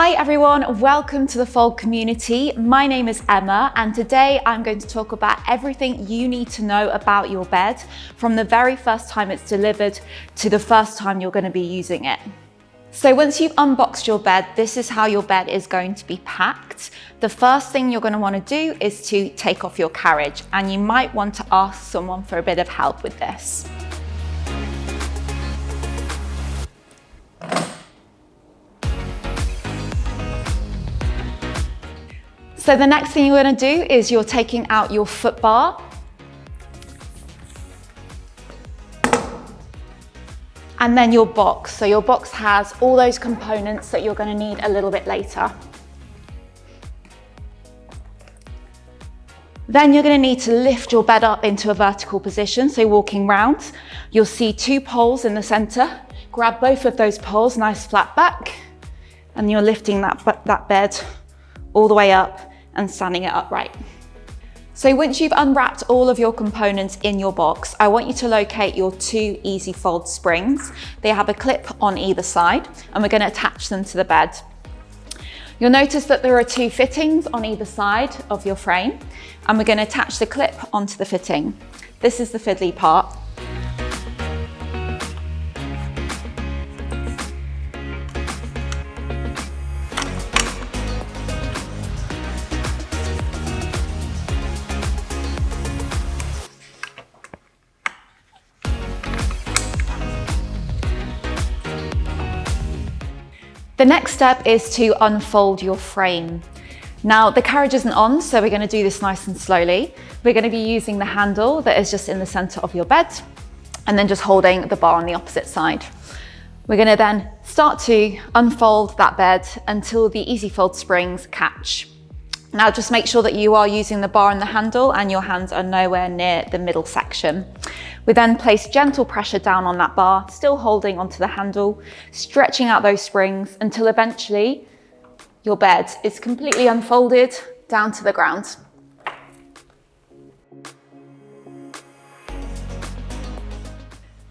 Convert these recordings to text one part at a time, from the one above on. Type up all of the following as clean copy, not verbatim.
Hi everyone, welcome to the Fold community. My name is Emma and today I'm going to talk about everything you need to know about your bed from the very first time it's delivered to the first time you're going to be using it. So once you've unboxed your bed, this is how your bed is going to be packed. The first thing you're going to want to do is to take off your carriage, and you might want to ask someone for a bit of help with this. So the next thing you're going to do is you're taking out your foot bar. And then your box. So your box has all those components that you're going to need a little bit later. Then you're going to need to lift your bed up into a vertical position. So walking round, you'll see two poles in the center. Grab both of those poles, nice flat back, and you're lifting that bed all the way up and standing it upright. So once you've unwrapped all of your components in your box, I want you to locate your two Easy Fold springs. They have a clip on either side and we're going to attach them to the bed. You'll notice that there are two fittings on either side of your frame and we're going to attach the clip onto the fitting. This is the fiddly part. The next step is to unfold your frame. Now the carriage isn't on, so we're going to do this nice and slowly. We're going to be using the handle that is just in the center of your bed and then just holding the bar on the opposite side. We're going to then start to unfold that bed until the Easy Fold springs catch. Now just make sure that you are using the bar and the handle and your hands are nowhere near the middle section. We then place gentle pressure down on that bar, still holding onto the handle, stretching out those springs until eventually your bed is completely unfolded down to the ground.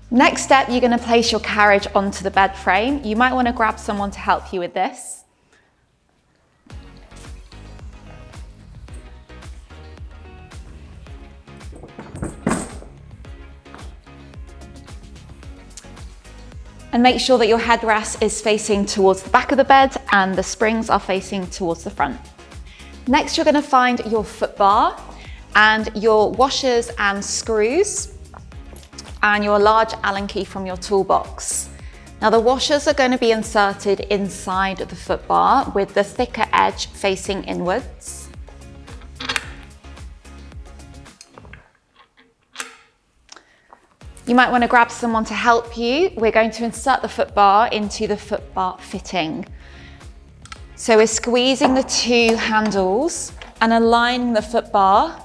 Next step, you're going to place your carriage onto the bed frame. You might want to grab someone to help you with this. And make sure that your headrest is facing towards the back of the bed and the springs are facing towards the front. Next, you're going to find your foot bar and your washers and screws and your large Allen key from your toolbox. Now the washers are going to be inserted inside the foot bar with the thicker edge facing inwards. You might want to grab someone to help you. We're going to insert the foot bar into the foot bar fitting. So we're squeezing the two handles and aligning the foot bar.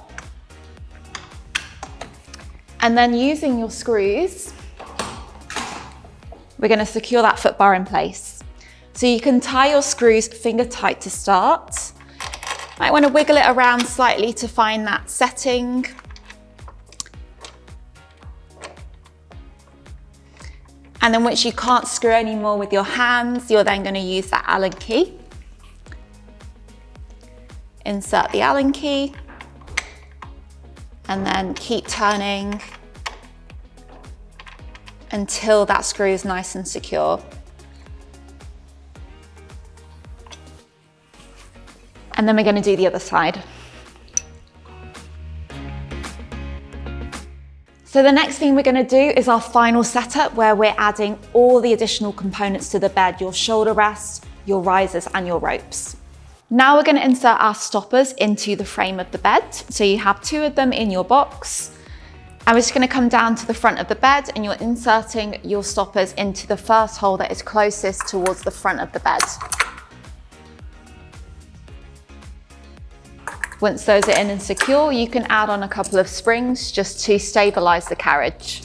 And then using your screws, we're going to secure that foot bar in place. So you can tie your screws finger tight to start. Might want to wiggle it around slightly to find that setting. And then once you can't screw anymore with your hands, you're then going to use that Allen key. Insert the Allen key and then keep turning until that screw is nice and secure. And then we're going to do the other side. So the next thing we're going to do is our final setup where we're adding all the additional components to the bed, your shoulder rests, your risers and your ropes. Now we're going to insert our stoppers into the frame of the bed. So you have two of them in your box. And we're just going to come down to the front of the bed and you're inserting your stoppers into the first hole that is closest towards the front of the bed. Once those are in and secure, you can add on a couple of springs just to stabilize the carriage.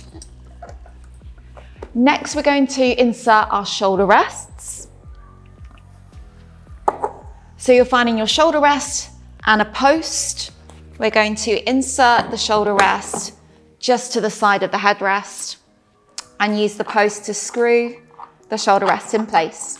Next, we're going to insert our shoulder rests. So you're finding your shoulder rest and a post. We're going to insert the shoulder rest just to the side of the headrest and use the post to screw the shoulder rest in place.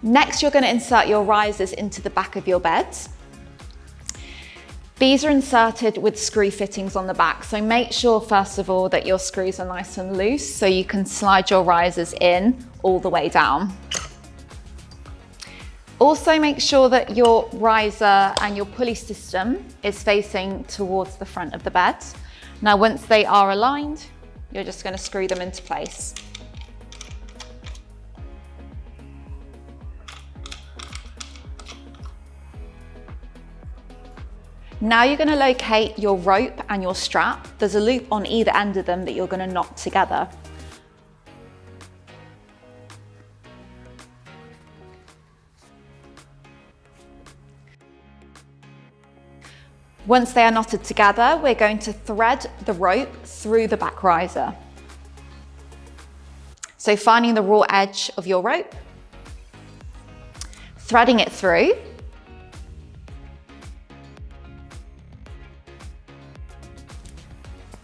Next, you're going to insert your risers into the back of your bed. These are inserted with screw fittings on the back, so make sure first of all that your screws are nice and loose so you can slide your risers in all the way down. Also make sure that your riser and your pulley system is facing towards the front of the bed. Now once they are aligned, you're just going to screw them into place. Now you're going to locate your rope and your strap. There's a loop on either end of them that you're going to knot together. Once they are knotted together, we're going to thread the rope through the back riser. So finding the raw edge of your rope, threading it through,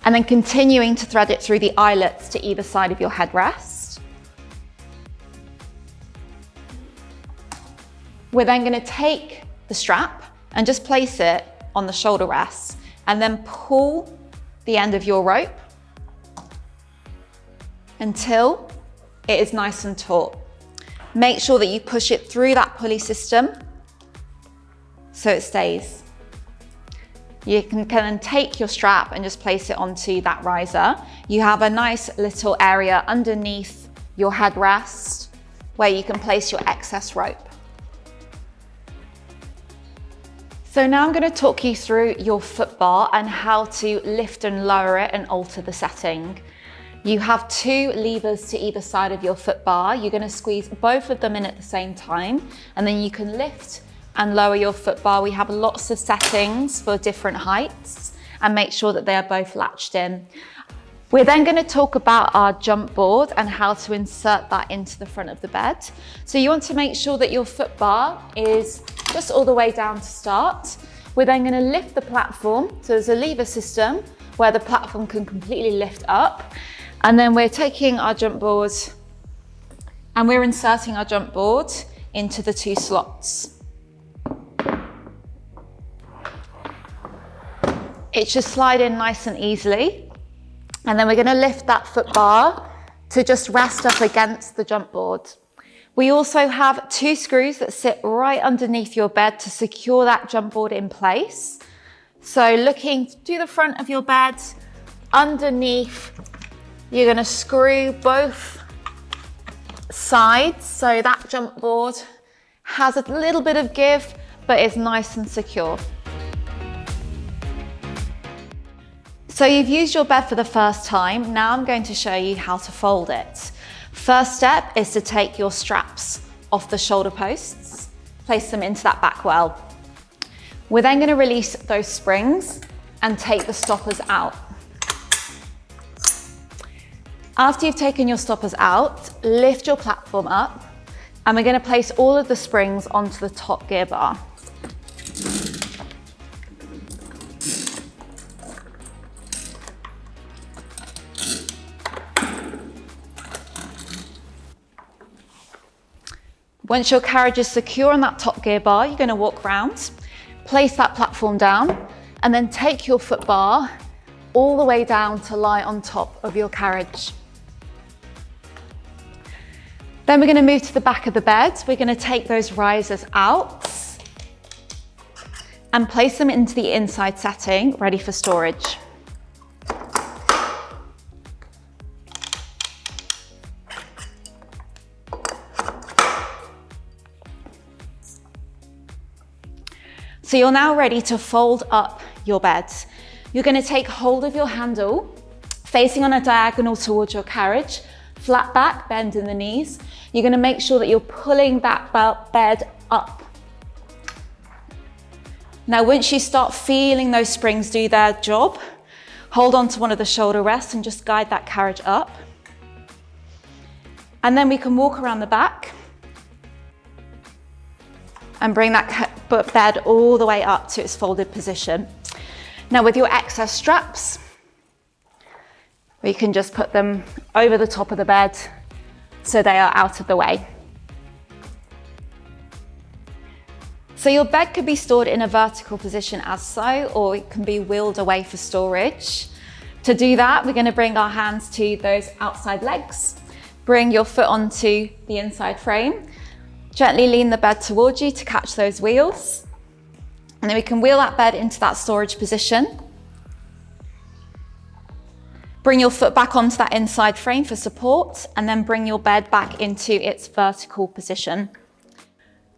and then continuing to thread it through the eyelets to either side of your headrest. We're then going to take the strap and just place it on the shoulder rests and then pull the end of your rope until it is nice and taut. Make sure that you push it through that pulley system so it stays. You can then take your strap and just place it onto that riser. You have a nice little area underneath your headrest where you can place your excess rope. So now I'm going to talk you through your foot bar and how to lift and lower it and alter the setting. You have two levers to either side of your foot bar. You're going to squeeze both of them in at the same time, and then you can lift and lower your foot bar. We have lots of settings for different heights, and make sure that they are both latched in. We're then going to talk about our jump board and how to insert that into the front of the bed. So you want to make sure that your foot bar is just all the way down to start. We're then going to lift the platform. So there's a lever system where the platform can completely lift up. And then we're taking our jump board and we're inserting our jump board into the two slots. It should slide in nice and easily. And then we're going to lift that foot bar to just rest up against the jump board. We also have two screws that sit right underneath your bed to secure that jump board in place. So looking to the front of your bed, underneath, you're going to screw both sides so that jump board has a little bit of give, but is nice and secure. So you've used your bed for the first time. Now I'm going to show you how to fold it. First step is to take your straps off the shoulder posts, place them into that back well. We're then going to release those springs and take the stoppers out. After you've taken your stoppers out, lift your platform up, and we're going to place all of the springs onto the top gear bar. Once your carriage is secure on that top gear bar, you're going to walk around, place that platform down, and then take your foot bar all the way down to lie on top of your carriage. Then we're going to move to the back of the bed. We're going to take those risers out and place them into the inside setting, ready for storage. So you're now ready to fold up your bed. You're going to take hold of your handle, facing on a diagonal towards your carriage, flat back, bend in the knees. You're going to make sure that you're pulling that bed up. Now, once you start feeling those springs do their job, hold on to one of the shoulder rests and just guide that carriage up. And then we can walk around the back and bring that bed all the way up to its folded position. Now with your excess straps, we can just put them over the top of the bed so they are out of the way. So your bed could be stored in a vertical position as so, or it can be wheeled away for storage. To do that, we're going to bring our hands to those outside legs. Bring your foot onto the inside frame. Gently lean the bed towards you to catch those wheels. And then we can wheel that bed into that storage position. Bring your foot back onto that inside frame for support, and then bring your bed back into its vertical position.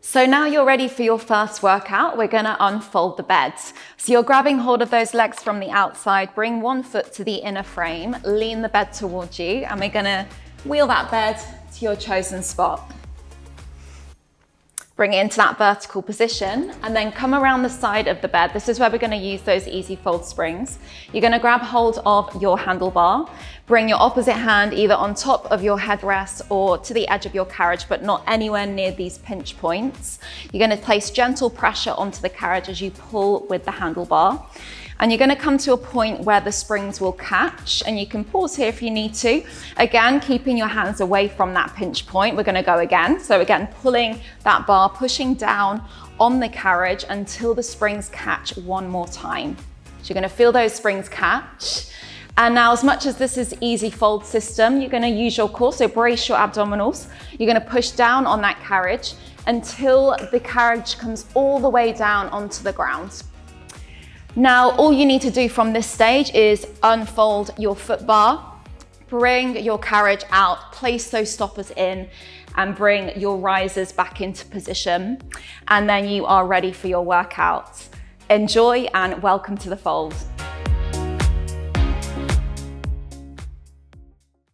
So now you're ready for your first workout. We're going to unfold the bed. So you're grabbing hold of those legs from the outside, bring one foot to the inner frame, lean the bed towards you, and we're going to wheel that bed to your chosen spot. Bring it into that vertical position and then come around the side of the bed. This is where we're going to use those easy fold springs. You're going to grab hold of your handlebar, bring your opposite hand either on top of your headrest or to the edge of your carriage, but not anywhere near these pinch points. You're going to place gentle pressure onto the carriage as you pull with the handlebar. And you're going to come to a point where the springs will catch, and you can pause here if you need to. Again, keeping your hands away from that pinch point. We're going to go again. So again, pulling that bar, pushing down on the carriage until the springs catch one more time. So you're going to feel those springs catch. And now, as much as this is easy fold system, you're going to use your core, so brace your abdominals. You're going to push down on that carriage until the carriage comes all the way down onto the ground. Now, all you need to do from this stage is unfold your foot bar, bring your carriage out, place those stoppers in, and bring your risers back into position. And then you are ready for your workout. Enjoy and welcome to the fold.